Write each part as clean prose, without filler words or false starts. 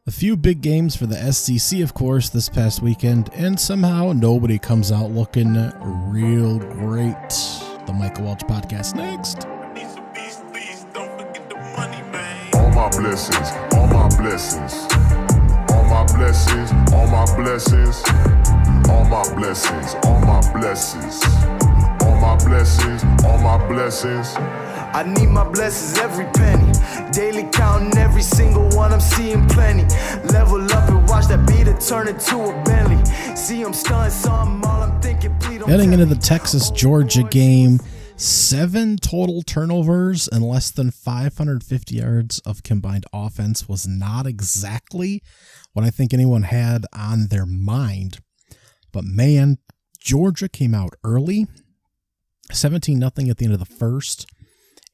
A few big games for the SEC, of course, this past weekend, and somehow nobody comes out looking real great. The Michael Welch Podcast next. All my blessings, all my blessings, all my blessings, all my blessings, all my blessings, all my blessings, all my blessings, all my blessings. I need my blessings every penny. Daily counting every single one, I'm seeing plenty. Level up and watch that beat it turn into a Bentley. See I'm stunning, so I'm all I'm thinking, please don't. Heading into the Texas-Georgia game, 7 total turnovers and less than 550 yards of combined offense was not exactly what I think anyone had on their mind. But man, Georgia came out early, 17-0 at the end of the first,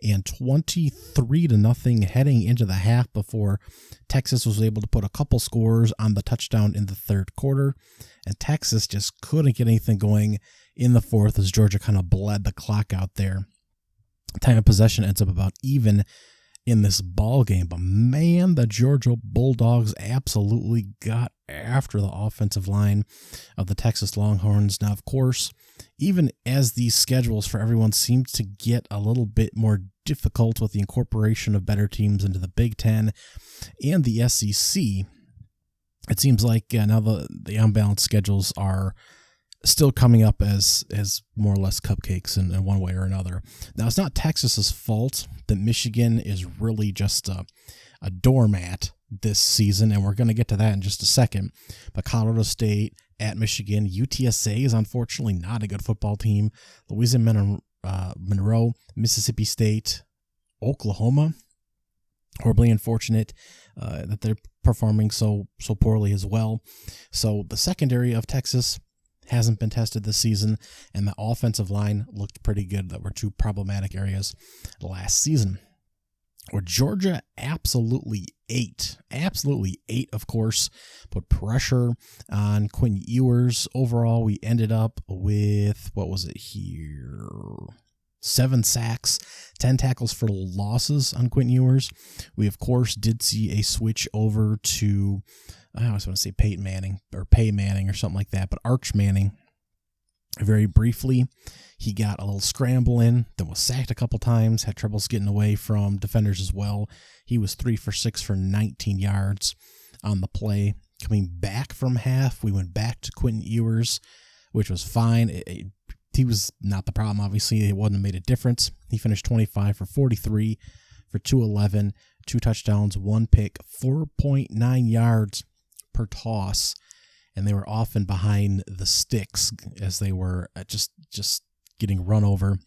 and 23-0 heading into the half before Texas was able to put a couple scores on the touchdown in the third quarter. And Texas just couldn't get anything going in the fourth as Georgia kind of bled the clock out there. Time of possession ends up about even in this ball game. But man, the Georgia Bulldogs absolutely got after the offensive line of the Texas Longhorns. Now, of course, even as these schedules for everyone seem to get a little bit more difficult with the incorporation of better teams into the Big Ten and the SEC, it seems like now the unbalanced schedules are still coming up as more or less cupcakes in one way or another. Now, it's not Texas's fault that Michigan is really just a doormat this season, and we're going to get to that in just a second. But Colorado State at Michigan, UTSA is unfortunately not a good football team. Louisiana Monroe, Mississippi State, Oklahoma, horribly unfortunate that they're performing so poorly as well. So the secondary of Texas hasn't been tested this season, and the offensive line looked pretty good. That were two problematic areas last season. Where Georgia absolutely ate, of course, put pressure on Quinn Ewers. Overall, we ended up with, 7 sacks, 10 tackles for losses on Quinn Ewers. We, of course, did see a switch over to, I always want to say Peyton Manning or Pay Manning or something like that, but Arch Manning. Very briefly, he got a little scramble in, then was sacked a couple times, had troubles getting away from defenders as well. He was 3 for 6 for 19 yards on the play. Coming back from half, we went back to Quentin Ewers, which was fine. He was not the problem, obviously. It wouldn't have made a difference. He finished 25 for 43 for 211, 2 touchdowns, 1 pick, 4.9 yards per toss. And they were often behind the sticks as they were just getting run over,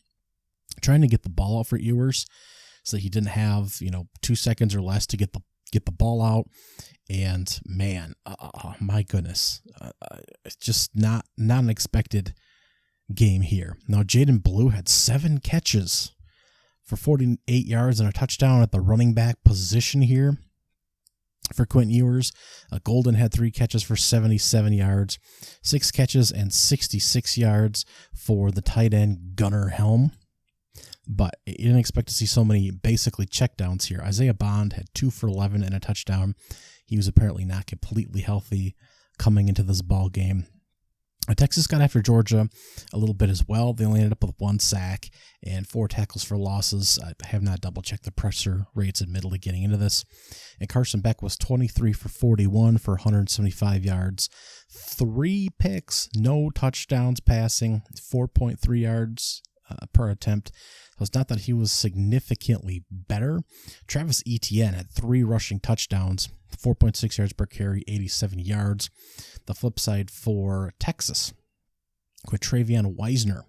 trying to get the ball out for Ewers so that he didn't have 2 seconds or less to get the ball out. And man, my goodness, it's just not an expected game here. Now Jaden Blue had 7 catches for 48 yards and a touchdown at the running back position here. For Quentin Ewers, Golden had 3 catches for 77 yards, 6 catches and 66 yards for the tight end Gunnar Helm. But you didn't expect to see so many basically checkdowns here. Isaiah Bond had 2 for 11 and a touchdown. He was apparently not completely healthy coming into this ball game. Texas got after Georgia a little bit as well. They only ended up with 1 sack and 4 tackles for losses. I have not double-checked the pressure rates, admittedly, getting into this. And Carson Beck was 23 for 41 for 175 yards. 3 picks, no touchdowns passing, 4.3 yards per attempt. So it's not that he was significantly better. Travis Etienne had 3 rushing touchdowns, 4.6 yards per carry, 87 yards. The flip side for Texas, Quatravion Wisner,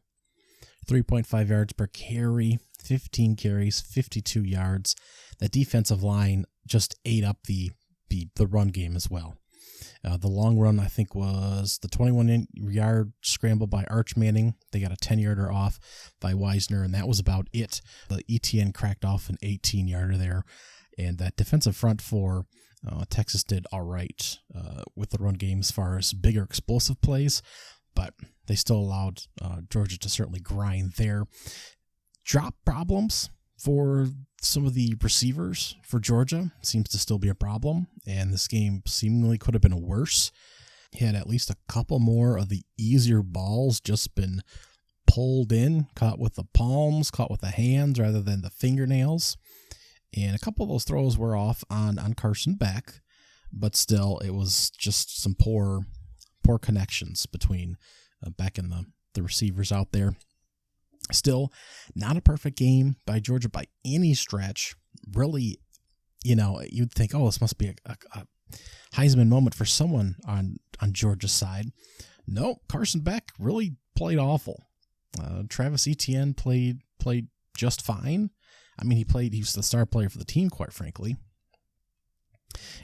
3.5 yards per carry, 15 carries, 52 yards. The defensive line just ate up the run game as well. The long run, I think, was the 21-yard scramble by Arch Manning. They got a 10-yarder off by Wisner, and that was about it. The ETN cracked off an 18-yarder there. And that defensive front for Texas did all right with the run game as far as bigger explosive plays, but they still allowed Georgia to certainly grind there. Drop problems for some of the receivers for Georgia seems to still be a problem, and this game seemingly could have been worse had at least a couple more of the easier balls just been pulled in, caught with the palms, caught with the hands rather than the fingernails. And a couple of those throws were off on Carson Beck, but still it was just some poor connections between Beck and the receivers out there. Still, not a perfect game by Georgia by any stretch. Really, you'd think, oh, this must be a Heisman moment for someone on Georgia's side. No, Carson Beck really played awful. Travis Etienne played just fine. I mean, he was the star player for the team, quite frankly.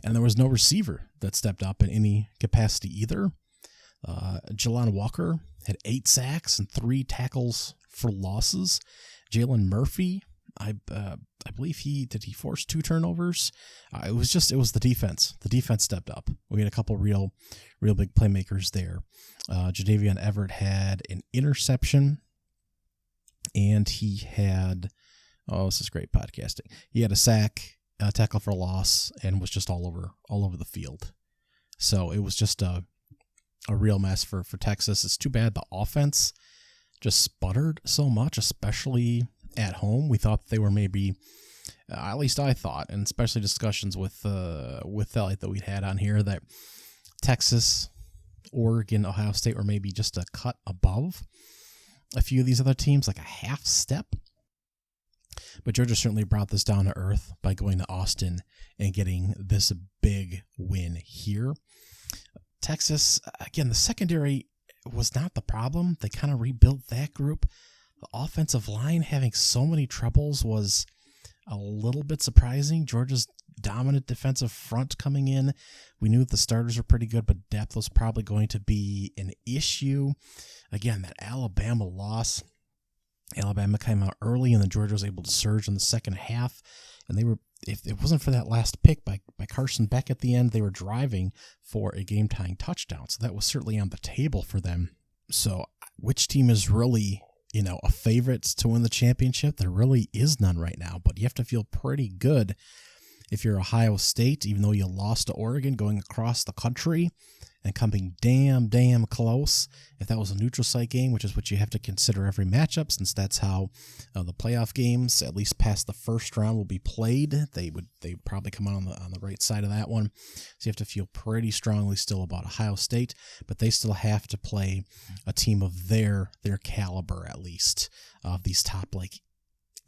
And there was no receiver that stepped up in any capacity either. Jelon Walker had 8 sacks and 3 tackles for losses. Jalen Murphy, I believe he force 2 turnovers. It was the defense. The defense stepped up. We had a couple real big playmakers there. Jadavion Everett had an interception, and he had, this is great podcasting. He had a sack, a tackle for a loss, and was just all over the field. So it was just a real mess for Texas. It's too bad the offense just sputtered so much, especially at home. We thought they were maybe, at least I thought, and especially discussions with Elliot that we'd had on here, that Texas, Oregon, Ohio State were maybe just a cut above a few of these other teams, like a half step. But Georgia certainly brought this down to earth by going to Austin and getting this big win here. Texas, again, the secondary was not the problem. They kind of rebuilt that group. The offensive line having so many troubles was a little bit surprising. Georgia's dominant defensive front coming in. We knew the starters were pretty good, but depth was probably going to be an issue. Again, that Alabama loss. Alabama came out early, and then Georgia was able to surge in the second half. And they were, if it wasn't for that last pick by Carson Beck at the end, they were driving for a game-tying touchdown. So that was certainly on the table for them. So which team is really, a favorite to win the championship? There really is none right now, but you have to feel pretty good if you're Ohio State, even though you lost to Oregon, going across the country and coming damn close. If that was a neutral site game, which is what you have to consider every matchup, since that's how the playoff games, at least past the first round, will be played. They would probably come out on the right side of that one. So you have to feel pretty strongly still about Ohio State, but they still have to play a team of their caliber, at least, of these top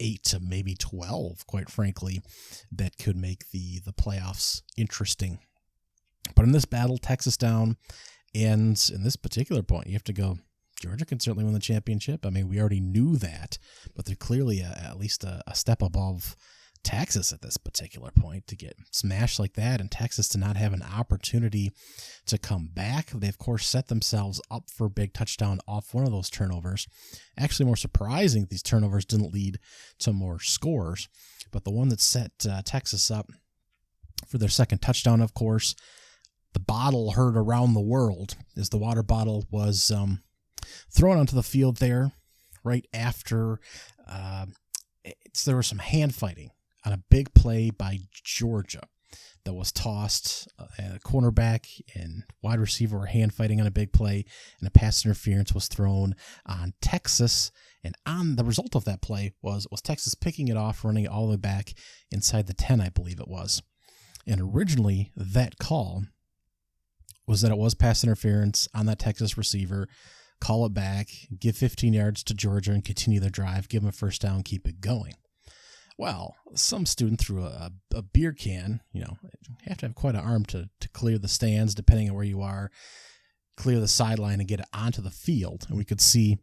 8 to maybe 12, quite frankly, that could make the playoffs interesting. But in this battle, Texas down, and in this particular point, you have to go, Georgia can certainly win the championship. I mean, we already knew that, but they're clearly at least a step above Texas at this particular point to get smashed like that, and Texas to not have an opportunity to come back. They, of course, set themselves up for a big touchdown off one of those turnovers. Actually, more surprising, these turnovers didn't lead to more scores, but the one that set Texas up for their second touchdown, of course, the bottle heard around the world as the water bottle was thrown onto the field there right after there was some hand fighting on a big play by Georgia that was tossed. A cornerback and wide receiver were hand fighting on a big play, and a pass interference was thrown on Texas. And on the result of that play was Texas picking it off, running it all the way back inside the 10, I believe it was. And originally, that call was that it was pass interference on that Texas receiver. Call it back, give 15 yards to Georgia, and continue their drive. Give them a first down, keep it going. Well, some student threw a beer can. You have to have quite an arm to clear the stands, depending on where you are, clear the sideline and get it onto the field. And we could see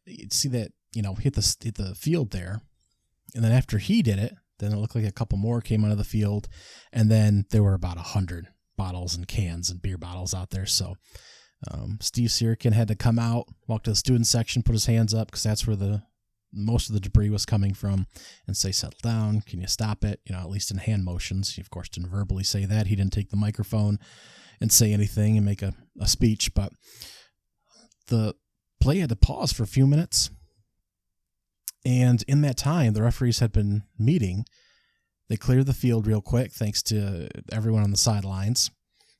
that, hit the field there. And then after he did it, then it looked like a couple more came onto the field. And then there were about 100 bottles and cans and beer bottles out there. So Steve Sirikin had to come out, walk to the student section, put his hands up, because that's where most of the debris was coming from, and say, settle down, can you stop it? At least in hand motions. He, of course, didn't verbally say that. He didn't take the microphone and say anything and make a speech, but the play had to pause for a few minutes, And in that time, the referees had been meeting. They cleared the field real quick, thanks to everyone on the sidelines.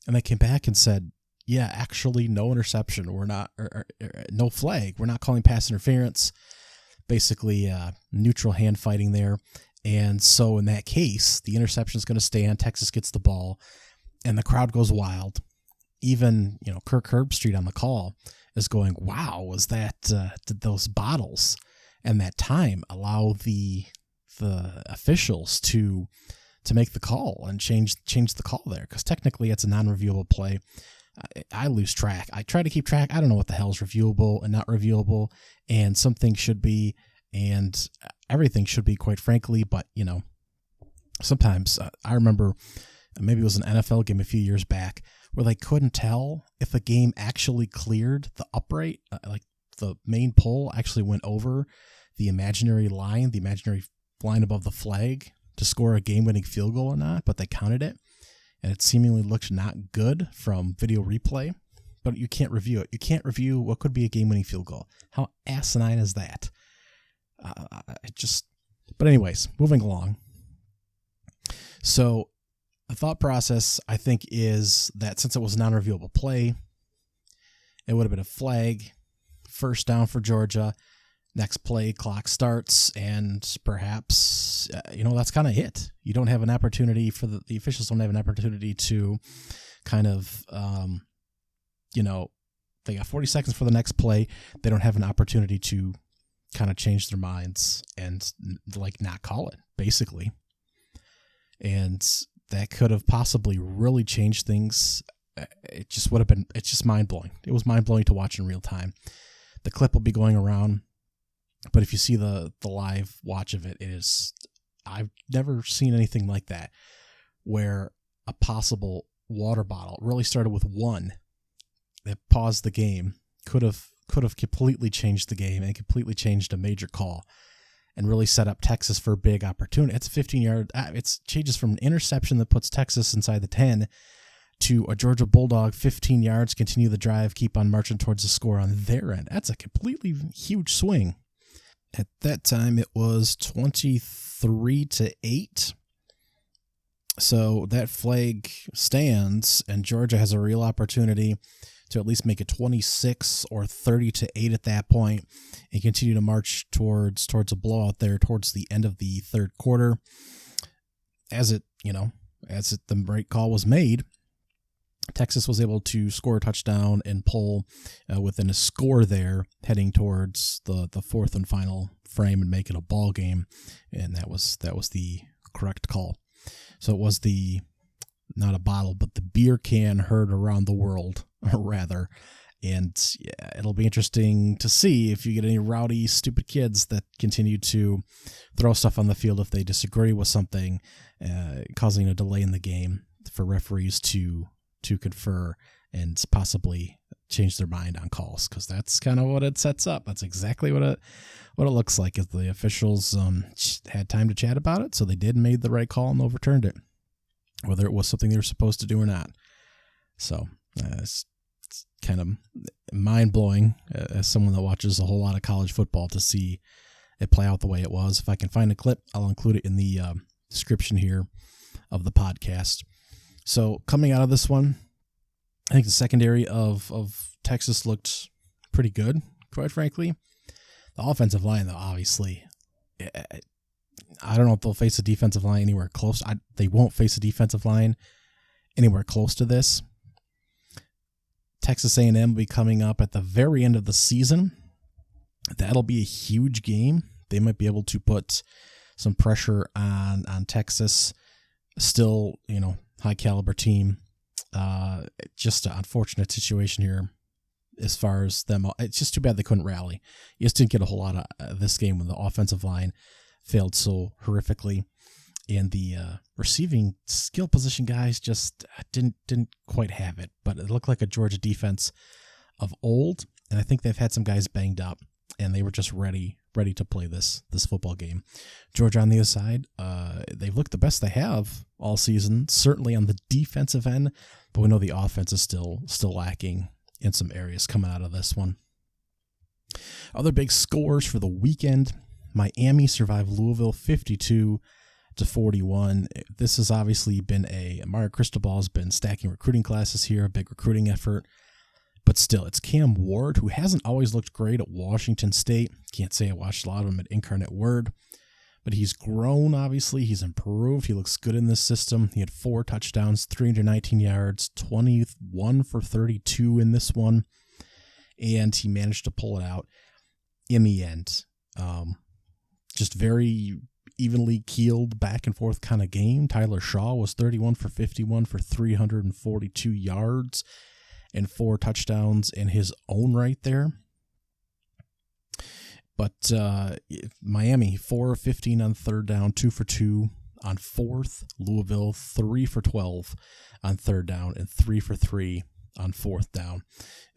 And they came back and said, yeah, actually, no interception. We're not, or no flag. We're not calling pass interference. Basically, neutral hand fighting there. And so in that case, the interception is going to stand. Texas gets the ball, and the crowd goes wild. Even, Kirk Herbstreit on the call is going, wow, was that, did those bottles and that time allow the officials to make the call and change the call there? Because technically it's a non-reviewable play. I lose track. I try to keep track. I don't know what the hell is reviewable and not reviewable, and some things should be, and everything should be, quite frankly. But, sometimes I remember maybe it was an NFL game a few years back where they couldn't tell if a game actually cleared the upright, like the main pole actually went over the imaginary line above the flag to score a game-winning field goal or not, but they counted it, and it seemingly looked not good from video replay, but you can't review it. You can't review what could be a game-winning field goal. How asinine is that? But anyways, moving along. So the thought process, I think, is that since it was a non-reviewable play, it would have been a flag, first down for Georgia. Next play, clock starts, and perhaps, that's kind of it. You don't have an opportunity for the officials don't have an opportunity to kind of, they got 40 seconds for the next play. They don't have an opportunity to kind of change their minds and not call it, basically. And that could have possibly really changed things. It just would have been, it's just mind blowing. It was mind blowing to watch in real time. The clip will be going around. But if you see the live watch of it, I've never seen anything like that, where a possible water bottle really started with one that paused the game, could have completely changed the game and completely changed a major call and really set up Texas for a big opportunity. It's a 15-yard, it changes from an interception that puts Texas inside the 10 to a Georgia Bulldog 15 yards, continue the drive, keep on marching towards the score on their end. That's a completely huge swing. At that time, it was 23-8. So that flag stands, and Georgia has a real opportunity to at least make it 26 or 30-8 at that point, and continue to march towards a blowout there towards the end of the third quarter. The right call was made, Texas was able to score a touchdown and pull within a score there, heading towards the fourth and final frame and make it a ball game, and that was the correct call. So it was not a bottle, but the beer can heard around the world, rather. And yeah, it'll be interesting to see if you get any rowdy, stupid kids that continue to throw stuff on the field if they disagree with something, causing a delay in the game for referees to confer and possibly change their mind on calls, because that's kind of what it sets up. That's exactly what it looks like. If the officials had time to chat about it, so they did made the right call and overturned it, whether it was something they were supposed to do or not. So it's kind of mind-blowing as someone that watches a whole lot of college football to see it play out the way it was. If I can find a clip, I'll include it in the description here of the podcast. So coming out of this one, I think the secondary of Texas looked pretty good, quite frankly. The offensive line, though, obviously, I don't know if they'll face a defensive line anywhere close. They won't face a defensive line anywhere close to this. Texas A&M will be coming up at the very end of the season. That'll be a huge game. They might be able to put some pressure on Texas. Still, high caliber team. Just an unfortunate situation here as far as them. It's just too bad they couldn't rally. You just didn't get a whole lot of this game when the offensive line failed so horrifically, and the receiving skill position guys just didn't quite have it. But it looked like a Georgia defense of old, and I think they've had some guys banged up, and they were just ready to play this football game. Georgia on the other side, they've looked the best they have all season, certainly on the defensive end, but we know the offense is still lacking in some areas coming out of this one. Other big scores for the weekend. Miami survived Louisville 52-41. This has obviously been Mario Cristobal has been stacking recruiting classes here, a big recruiting effort. But still, it's Cam Ward, who hasn't always looked great at Washington State. Can't say I watched a lot of him at Incarnate Word. But he's grown, obviously. He's improved. He looks good in this system. He had 4 touchdowns, 319 yards, 21 for 32 in this one. And he managed to pull it out in the end. Just very evenly keeled back and forth kind of game. Tyler Shaw was 31 for 51 for 342 yards and 4 touchdowns in his own right there. But Miami, 4 of 15 on third down, 2 for 2 on fourth. Louisville, 3 for 12 on third down and 3 for 3 on fourth down.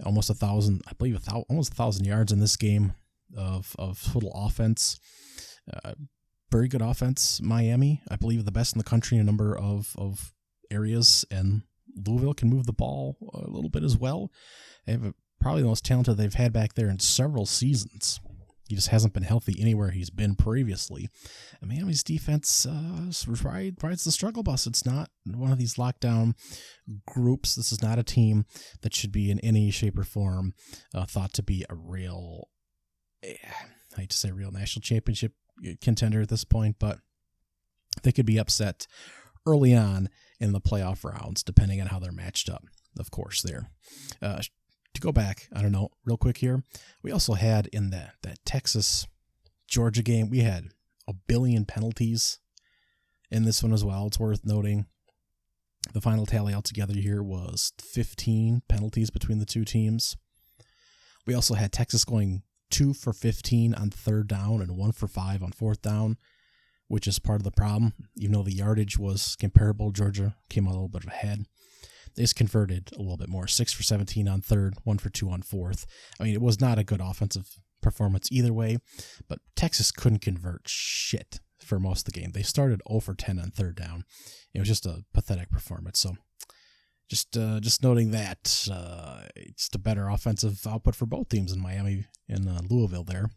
Almost 1,000, I believe, almost 1,000 yards in this game of total offense. Very good offense, Miami. I believe the best in the country in a number of areas, and Louisville can move the ball a little bit as well. They have probably the most talented they've had back there in several seasons. He just hasn't been healthy anywhere he's been previously. And Miami's defense rides the struggle bus. It's not one of these lockdown groups. This is not a team that should be in any shape or form thought to be a real, I hate to say real national championship contender at this point, but they could be upset early on in the playoff rounds, depending on how they're matched up, of course, there. To go back, I don't know, real quick here, we also had in that Texas-Georgia game, we had a billion penalties in this one as well. It's worth noting. The final tally altogether here was 15 penalties between the two teams. We also had Texas going 2 for 15 on third down and 1 for 5 on fourth down, which is part of the problem. Even though the yardage was comparable, Georgia came a little bit ahead. They just converted a little bit more. 6 for 17 on third, 1 for 2 on fourth. I mean, it was not a good offensive performance either way, but Texas couldn't convert shit for most of the game. They started 0 for 10 on third down. It was just a pathetic performance. So just noting that, it's a better offensive output for both teams in Miami and Louisville there.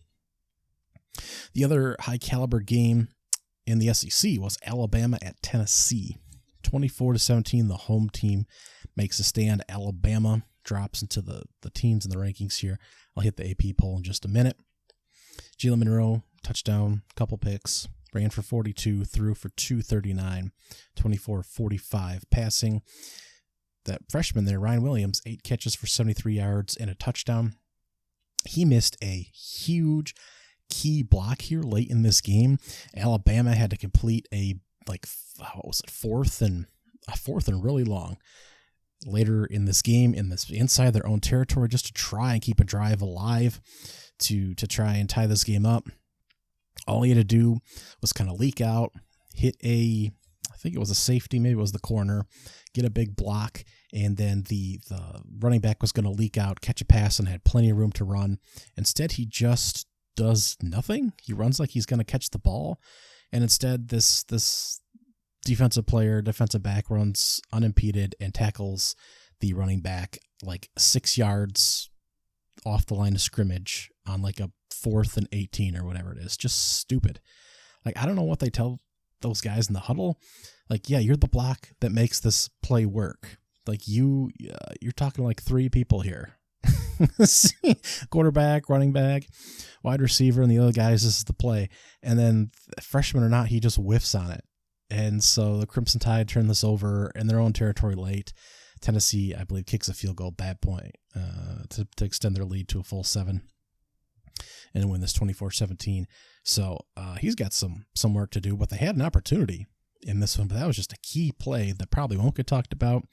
The other high caliber game in the SEC was Alabama at Tennessee. 24-17, the home team makes a stand. Alabama drops into the teens in the rankings here. I'll hit the AP poll in just a minute. Jalen Monroe, touchdown, couple picks, ran for 42, threw for 239, 24-45 passing. That freshman there, Ryan Williams, 8 catches for 73 yards and a touchdown. He missed a huge key block here late in this game. Alabama had to complete fourth and really long later in this game, inside their own territory, just to try and keep a drive alive, to try and tie this game up. All he had to do was kind of leak out, hit I think it was a safety, maybe it was the corner, get a big block, and then the running back was going to leak out, catch a pass, and had plenty of room to run. Instead, he just does nothing. He runs like he's going to catch the ball, and instead this defensive back runs unimpeded and tackles the running back like 6 yards off the line of scrimmage on like a 4th and 18 or whatever it is. Just stupid. Like, I don't know what they tell those guys in the huddle. Like, yeah, you're the block that makes this play work. Like, you're talking like 3 people here. Quarterback, running back, wide receiver, and the other guys, this is the play. And then, freshman or not, he just whiffs on it. And so the Crimson Tide turn this over in their own territory late. Tennessee, I believe, kicks a field goal at that point to extend their lead to a full 7 and win this 24-17. So he's got some work to do, but they had an opportunity in this one. But that was just a key play that probably won't get talked about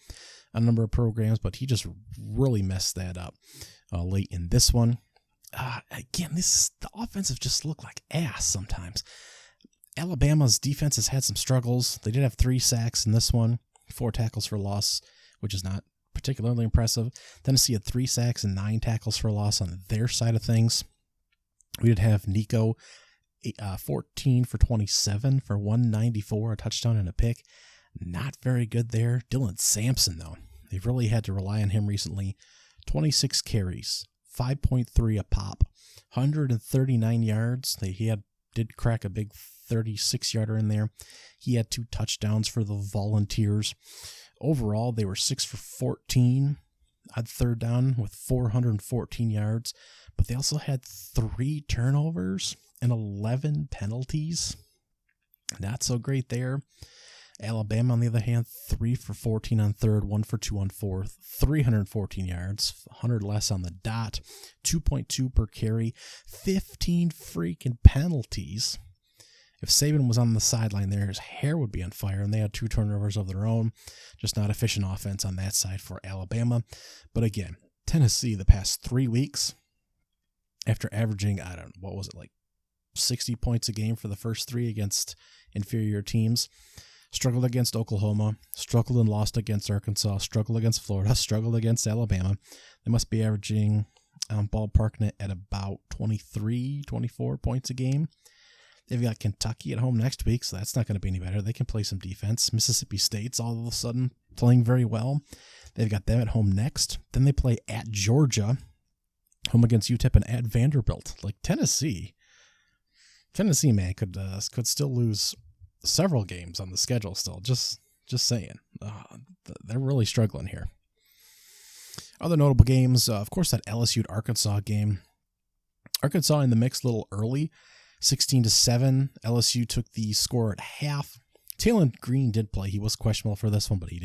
on a number of programs, but he just really messed that up late in this one. Again, the offensive just looked like ass sometimes. Alabama's defense has had some struggles. They did have 3 sacks in this one, 4 tackles for loss, which is not particularly impressive. Tennessee had 3 sacks and 9 tackles for loss on their side of things. We did have Nico 14 for 27 for 194, a touchdown and a pick. Not very good there. Dylan Sampson, though. They've really had to rely on him recently. 26 carries, 5.3 a pop, 139 yards. He had did crack a big 36-yarder in there. He had 2 touchdowns for the Volunteers. Overall, they were 6 for 14 on third down with 414 yards, but they also had 3 turnovers and 11 penalties. Not so great there. Alabama, on the other hand, 3 for 14 on third, 1 for 2 on fourth, 314 yards, 100 less on the dot, 2.2 per carry, 15 freaking penalties. If Saban was on the sideline there, his hair would be on fire, and they had 2 turnovers of their own. Just not efficient offense on that side for Alabama. But again, Tennessee the past 3 weeks, after averaging, 60 points a game for the first 3 against inferior teams, struggled against Oklahoma, struggled and lost against Arkansas, struggled against Florida, struggled against Alabama. They must be averaging ballpark net at about 23, 24 points a game. They've got Kentucky at home next week, so that's not going to be any better. They can play some defense. Mississippi State's all of a sudden playing very well. They've got them at home next. Then they play at Georgia, home against UTEP, and at Vanderbilt. Like Tennessee, man, could still lose several games on the schedule still. Just saying. They're really struggling here. Other notable games, of course, that LSU-Arkansas game. Arkansas in the mix a little early. 16-7. LSU took the score at half. Taylon Green did play. He was questionable for this one, but he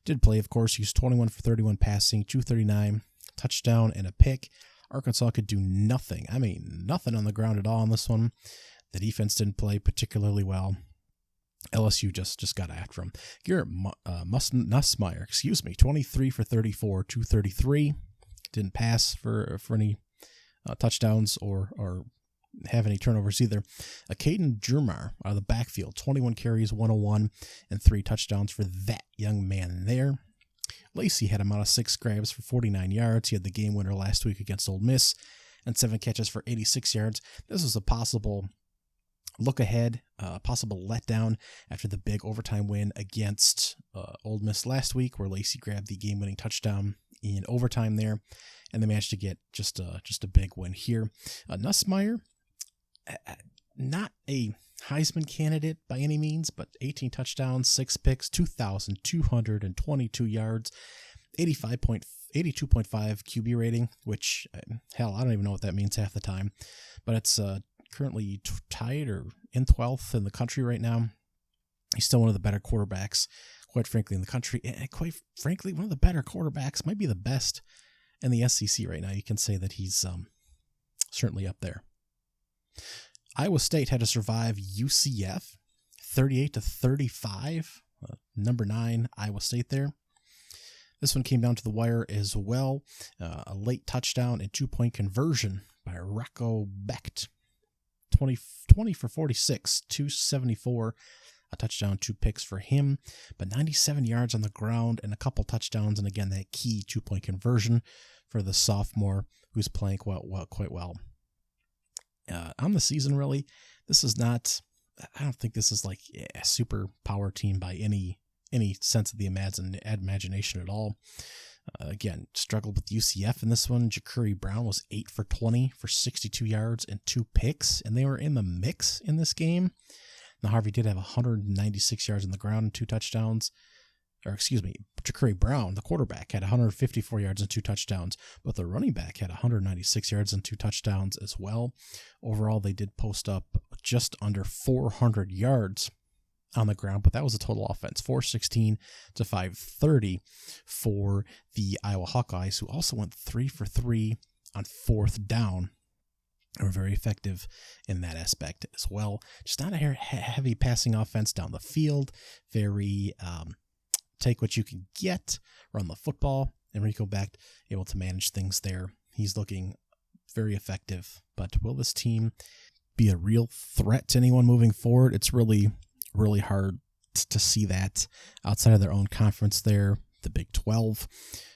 did play, of course. He was 21 for 31 passing, 239, touchdown, and a pick. Arkansas could do nothing. I mean, nothing on the ground at all on this one. The defense didn't play particularly well. LSU just got after him. Garrett Nussmeier, 23 for 34, 233. Didn't pass for any touchdowns or have any turnovers either. Caden Jermar out of the backfield, 21 carries, 101, and 3 touchdowns for that young man there. Lacey had him out of 6 grabs for 49 yards. He had the game winner last week against Ole Miss and 7 catches for 86 yards. This was a possible look ahead, possible letdown after the big overtime win against Ole Miss last week, where Lacey grabbed the game-winning touchdown in overtime there, and they managed to get just a big win here. Nussmeier, not a Heisman candidate by any means, but 18 touchdowns, 6 picks, 2,222 yards, 82.5 QB rating, which, hell, I don't even know what that means half the time, but it's currently tied or in 12th in the country right now. He's still one of the better quarterbacks, quite frankly, in the country, and quite frankly, one of the better quarterbacks, might be the best in the SEC right now. You can say that he's certainly up there. Iowa State had to survive UCF 38-35, number 9 Iowa State there. This one came down to the wire as well. A late touchdown and 2-point conversion by Rocco Becht. 20 for 46, 274, a touchdown, 2 picks for him, but 97 yards on the ground and a couple touchdowns, and again, that key 2-point conversion for the sophomore who's playing quite well. On the season, really, this is not, I don't think this is like a super power team by any sense of the imagination at all. Again, struggled with UCF in this one. Ja'Cory Brown was 8 for 20 for 62 yards and 2 picks, and they were in the mix in this game. Now, Harvey did have 196 yards on the ground and 2 touchdowns. Ja'Cory Brown, the quarterback, had 154 yards and 2 touchdowns, but the running back had 196 yards and 2 touchdowns as well. Overall, they did post up just under 400 yards on the ground, but that was a total offense, 416 to 530 for the Iowa Hawkeyes, who also went 3 for 3 on 4th down. They were very effective in that aspect as well. Just not a heavy passing offense down the field, very take what you can get, run the football. Enrico Becht able to manage things there. He's looking very effective, but will this team be a real threat to anyone moving forward? It's really hard to see that outside of their own conference there, the Big 12.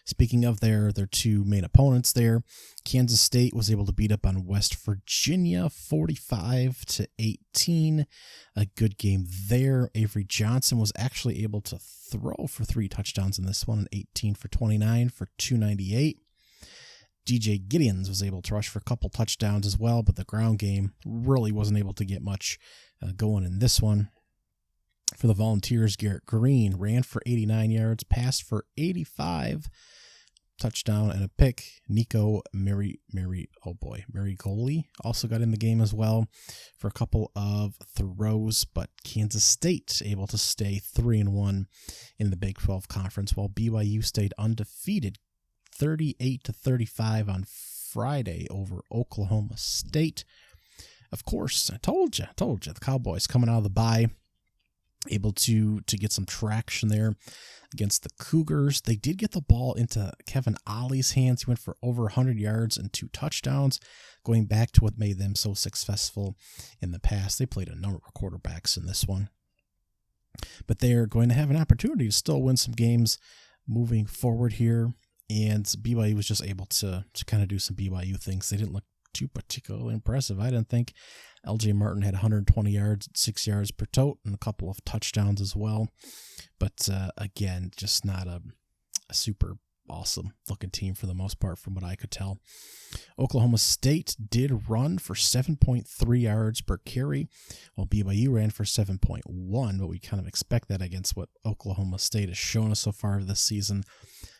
Speaking of their 2 main opponents there, Kansas State was able to beat up on West Virginia 45-18. A good game there. Avery Johnson was actually able to throw for 3 touchdowns in this one, 18 for 29 for 298. DJ Gideons was able to rush for a couple touchdowns as well, but the ground game really wasn't able to get much going in this one. For the Volunteers, Garrett Green ran for 89 yards, passed for 85, touchdown and a pick. Nico Marigoli also got in the game as well for a couple of throws, but Kansas State able to stay 3-1 in the Big 12 Conference, while BYU stayed undefeated 38-35 on Friday over Oklahoma State. Of course, I told you, the Cowboys coming out of the bye, able to get some traction there against the Cougars. They did get the ball into Kevin Ollie's hands. He went for over 100 yards and 2 touchdowns, going back to what made them so successful in the past. They played a number of quarterbacks in this one, but they're going to have an opportunity to still win some games moving forward here. And BYU was just able to kind of do some BYU things. They didn't look too particularly impressive, I didn't think. LJ Martin had 120 yards, 6 yards per tote, and a couple of touchdowns as well. But again, just not a super awesome looking team for the most part from what I could tell. Oklahoma State did run for 7.3 yards per carry, while BYU ran for 7.1, but we kind of expect that against what Oklahoma State has shown us so far this season.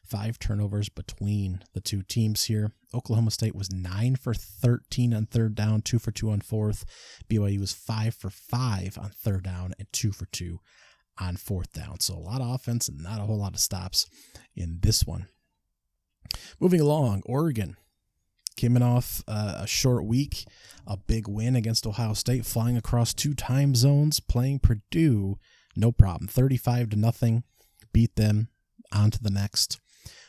5 turnovers between the two teams here. Oklahoma State was 9 for 13 on third down, 2 for 2 on fourth. BYU was 5 for 5 on third down and 2 for 2 on fourth down. So a lot of offense and not a whole lot of stops in this one. Moving along, Oregon coming off a short week, a big win against Ohio State, flying across 2 time zones, playing Purdue, no problem, 35-0, beat them, on to the next.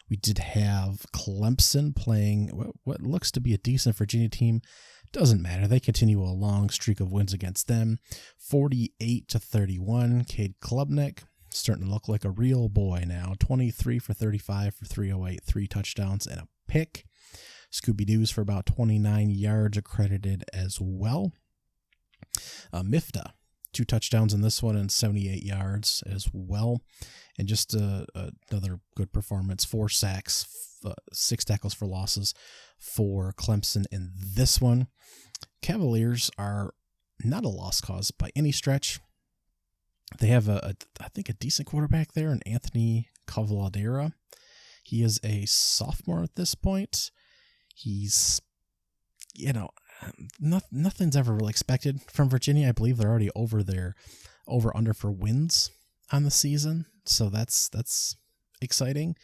We did have Clemson playing what looks to be a decent Virginia team. Doesn't matter. They continue a long streak of wins against them. 48-31. Cade Klubnik starting to look like a real boy now. 23 for 35 for 308, 3 touchdowns and a pick. Scooby-Doo's for about 29 yards accredited as well. Mifta, 2 touchdowns in this one and 78 yards as well. And just another good performance, 4 sacks, 6 tackles for losses for Clemson in this one. Cavaliers are not a lost cause by any stretch. They have I think a decent quarterback there in Anthony Cavaladera. He is a sophomore at this point. He's, nothing's ever really expected from Virginia. I believe they're already over their over-under for wins on the season, so that's exciting.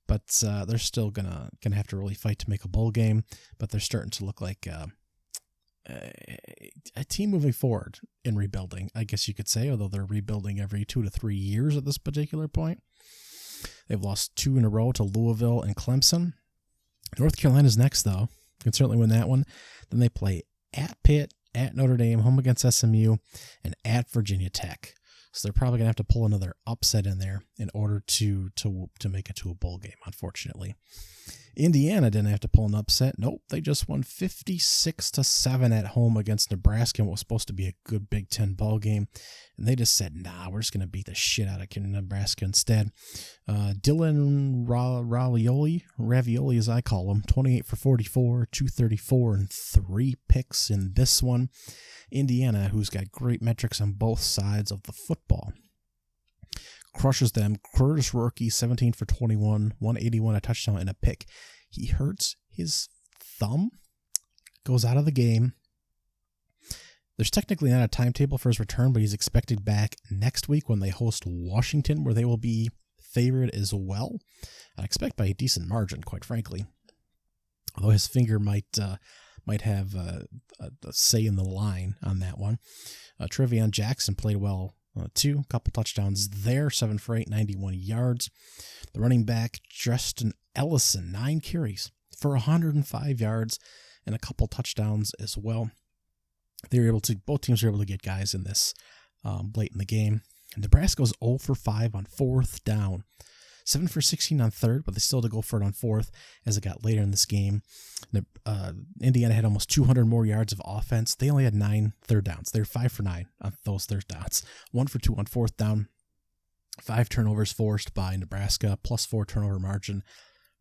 But they're still gonna have to really fight to make a bowl game. But they're starting to look like a team moving forward in rebuilding, I guess you could say. Although they're rebuilding every 2 to 3 years at this particular point. They've lost 2 in a row to Louisville and Clemson. North Carolina's next, though. Can certainly win that one. Then they play at Pitt, at Notre Dame, home against SMU, and at Virginia Tech. So they're probably going to have to pull another upset in there in order to make it to a bowl game, unfortunately. Indiana didn't have to pull an upset. Nope, they just won 56-7 at home against Nebraska in what was supposed to be a good Big Ten ball game. And they just said, nah, we're just going to beat the shit out of Nebraska instead. Dylan Ravioli, as I call him, 28 for 44, 234, and 3 picks in this one. Indiana, who's got great metrics on both sides of the football, crushes them. Curtis Rourke, 17 for 21, 181, a touchdown, and a pick. He hurts his thumb, goes out of the game. There's technically not a timetable for his return, but he's expected back next week when they host Washington, where they will be favored as well. I expect by a decent margin, quite frankly. Although his finger might have a say in the line on that one. Trevion Jackson played well, too. A couple touchdowns there, 7 for 8, 91 yards. The running back, Justin Ellison, 9 carries for 105 yards and a couple touchdowns as well. Both teams were able to get guys in this late in the game. Nebraska was 0 for 5 on 4th down. 7 for 16 on 3rd, but they still had to go for it on 4th as it got later in this game. Indiana had almost 200 more yards of offense. They only had 9 third downs. They were 5 for 9 on those third downs. 1 for 2 on 4th down. 5 turnovers forced by Nebraska, plus 4 turnover margin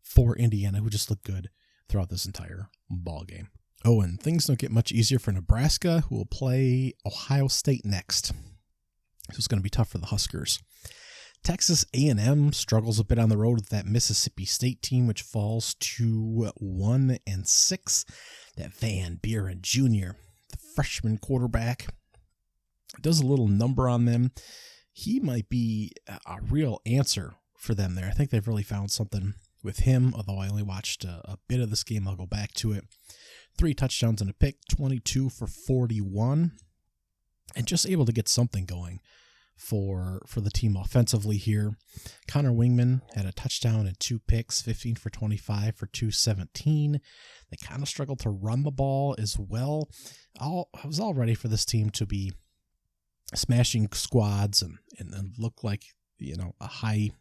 for Indiana, who just looked good throughout this entire ball game. Oh, and things don't get much easier for Nebraska, who will play Ohio State next. So it's going to be tough for the Huskers. Texas A&M struggles a bit on the road with that Mississippi State team, which falls to 1-6. That Van Buren Jr., the freshman quarterback, does a little number on them. He might be a real answer for them there. I think they've really found something with him, although I only watched a bit of this game. I'll go back to it. 3 touchdowns and a pick, 22 for 41, and just able to get something going for the team offensively here. Connor Wingman had a touchdown and 2 picks, 15 for 25 for 217. They kind of struggled to run the ball as well. I was all ready for this team to be smashing squads and look like, you know, a high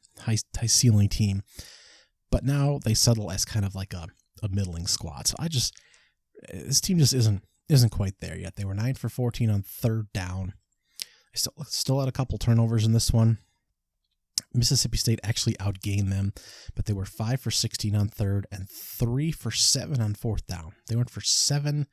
ceiling team. But now they settle as kind of like a middling squad. So this team just isn't quite there yet. They were 9 for 14 on third down. I still had a couple turnovers in this one. Mississippi State actually outgained them, but they were 5 for 16 on third and 3 for 7 on fourth down. They went for 7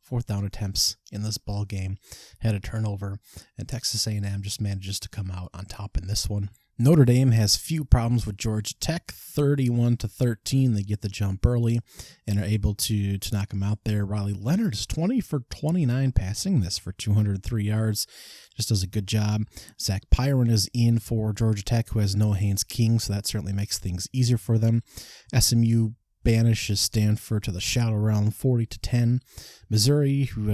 fourth down attempts in this ball game, had a turnover, and Texas A&M just manages to come out on top in this one. Notre Dame has few problems with Georgia Tech, 31-13. They get the jump early and are able to knock them out there. Riley Leonard is 20 for 29 passing this for 203 yards. Just does a good job. Zach Pyron is in for Georgia Tech, who has no Haynes King, so that certainly makes things easier for them. SMU banishes Stanford to the shadow realm, 40-10. Missouri, who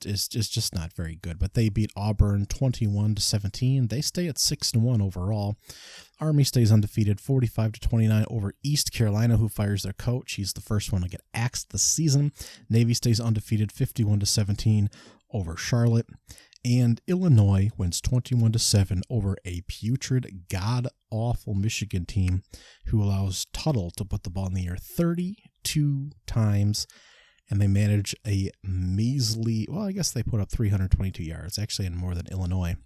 is just not very good, but they beat Auburn 21-17. They stay at 6-1 overall. Army stays undefeated, 45-29 over East Carolina, who fires their coach. He's the first one to get axed this season. Navy stays undefeated, 51-17 over Charlotte. And Illinois wins 21-7 over a putrid, god-awful Michigan team who allows Tuttle to put the ball in the air 32 times, and they manage a measly, well, I guess they put up 322 yards, actually in more than Illinois.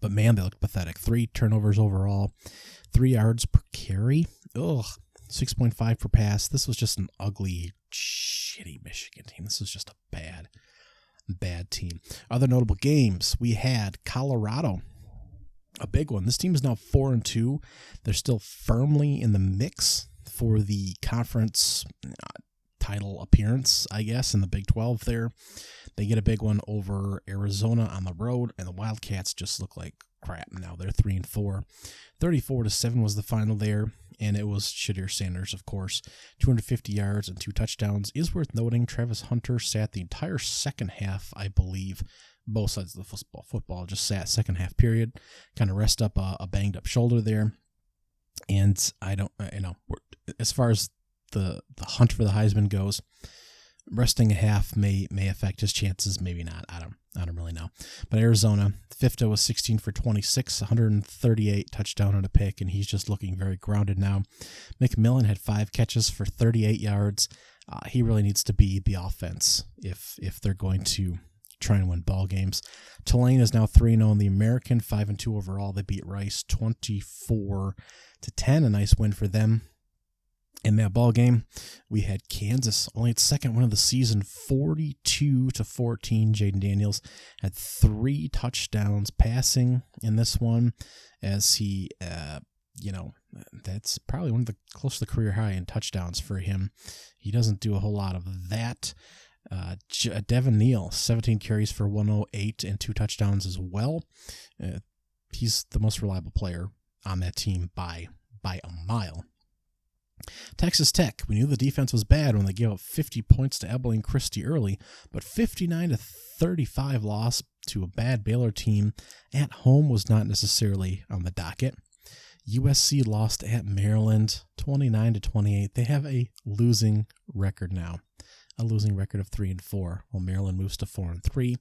But man, they look pathetic. 3 turnovers overall, 3 yards per carry. 6.5 per pass. This was just an ugly, shitty Michigan team. This was just a bad team. Other notable games, we had Colorado, a big one. This team is now 4-2. They're still firmly in the mix for the conference title appearance, I guess, in the Big 12 there. They get a big one over Arizona on the road, and the Wildcats just look like crap now. They're 3-4. 34-7 was the final there, and it was Shadir Sanders, of course. 250 yards and 2 touchdowns. Is worth noting, Travis Hunter sat the entire second half, I believe. Both sides of the football just sat second half period. Kind of rest up a banged up shoulder there. And I don't, as far as the hunt for the Heisman goes, resting a half may affect his chances, maybe not. I don't really know. But Arizona, Fifta was 16 for 26, 138 touchdown and a pick, and he's just looking very grounded now. McMillan had 5 catches for 38 yards. He really needs to be the offense if they're going to try and win ball games. Tulane is now 3-0 in the American, 5-2 overall. They beat Rice 24-10, a nice win for them. In that ball game, we had Kansas, only its second win of the season, 42-14. Jaden Daniels had 3 touchdowns passing in this one, as he, that's probably one of the close to the career high in touchdowns for him. He doesn't do a whole lot of that. Devin Neal, 17 carries for 108 and 2 touchdowns as well. He's the most reliable player on that team by a mile. Texas Tech, we knew the defense was bad when they gave up 50 points to Abilene Christie early, but 59-35 loss to a bad Baylor team at home was not necessarily on the docket. USC lost at Maryland 29-28. They have a losing record now, a losing record of 3-4, while Maryland moves to 4-3.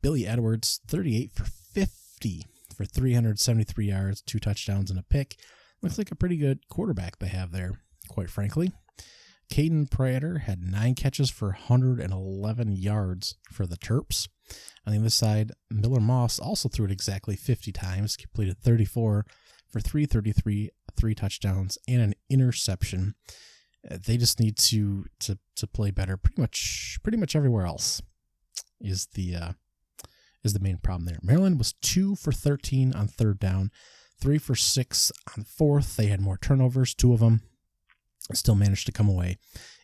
Billy Edwards, 38 for 50 for 373 yards, 2 touchdowns and a pick. Looks like a pretty good quarterback they have there, quite frankly. Caden Prater had 9 catches for 111 yards for the Terps. On the other side, Miller Moss also threw it exactly 50 times, completed 34 for 333, 3 touchdowns, and an interception. They just need to play better. Pretty much everywhere else is the main problem there. Maryland was 2 for 13 on third down, 3 for 6 on fourth. They had more turnovers, 2 of them. Still managed to come away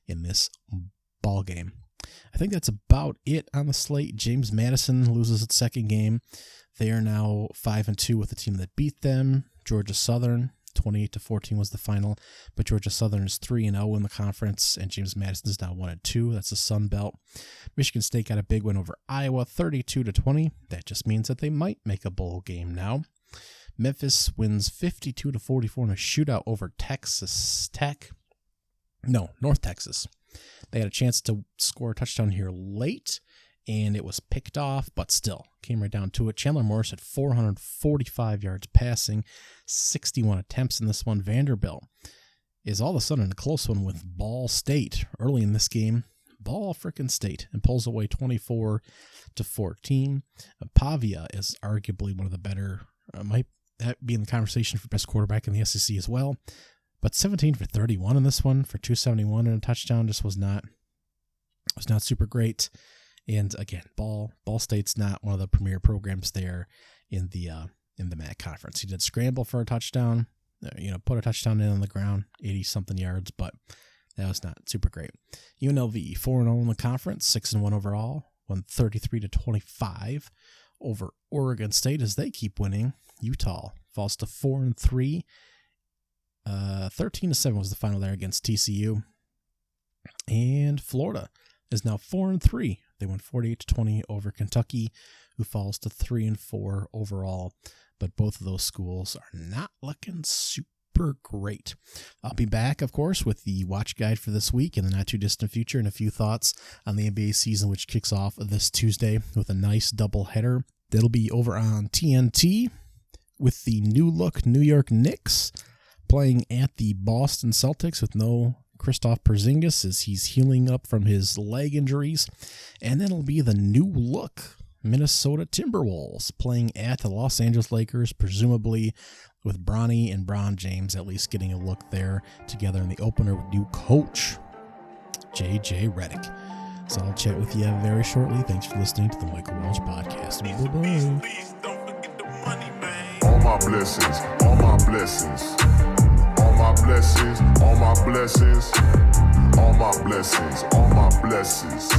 in this ball game. I think that's about it on the slate. James Madison loses its second game. They are now 5-2 with the team that beat them. Georgia Southern, 28-14 was the final, but Georgia Southern is 3-0 in the conference, and James Madison is now 1-2. That's the Sun Belt. Michigan State got a big win over Iowa, 32-20. That just means that they might make a bowl game now. Memphis wins 52-44 in a shootout over North Texas. They had a chance to score a touchdown here late, and it was picked off, but still came right down to it. Chandler Morris had 445 yards passing, 61 attempts in this one. Vanderbilt is all of a sudden in a close one with Ball State early in this game. Ball frickin' State, and pulls away 24-14. Pavia is arguably one of the better, might be in the conversation for best quarterback in the SEC as well. But 17 for 31 in this one for 271 and a touchdown just was not super great. And again, Ball State's not one of the premier programs there in the MAC conference. He did scramble for a touchdown, put a touchdown in on the ground, 80-something yards, but that was not super great. UNLV 4-0 in the conference, 6-1 overall, won 33-25 over Oregon State as they keep winning. Utah falls to 4-3. 13-7 was the final there against TCU. And Florida is now 4-3. They won 48-20 over Kentucky, who falls to 3-4 overall. But both of those schools are not looking super great. I'll be back, of course, with the watch guide for this week in the not too distant future, and a few thoughts on the NBA season, which kicks off this Tuesday with a nice doubleheader. That'll be over on TNT with the new look New York Knicks playing at the Boston Celtics with no Kristaps Porzingis as he's healing up from his leg injuries. And then it'll be the new look Minnesota Timberwolves playing at the Los Angeles Lakers, presumably with Bronny and Bron James at least getting a look there together in the opener with new coach JJ Redick. So I'll chat with you very shortly. Thanks for listening to the Michael Walsh Podcast. Bye-bye. All my blessings, all my blessings. All my blessings, all my blessings, all my blessings, all my blessings,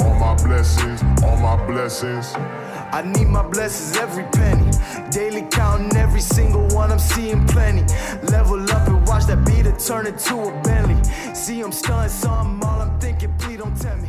all my blessings, all my blessings. I need my blessings every penny. Daily counting every single one, I'm seeing plenty. Level up and watch that beater turn into a Bentley. See, I'm stunning, so I'm all I'm thinking, please don't tell me.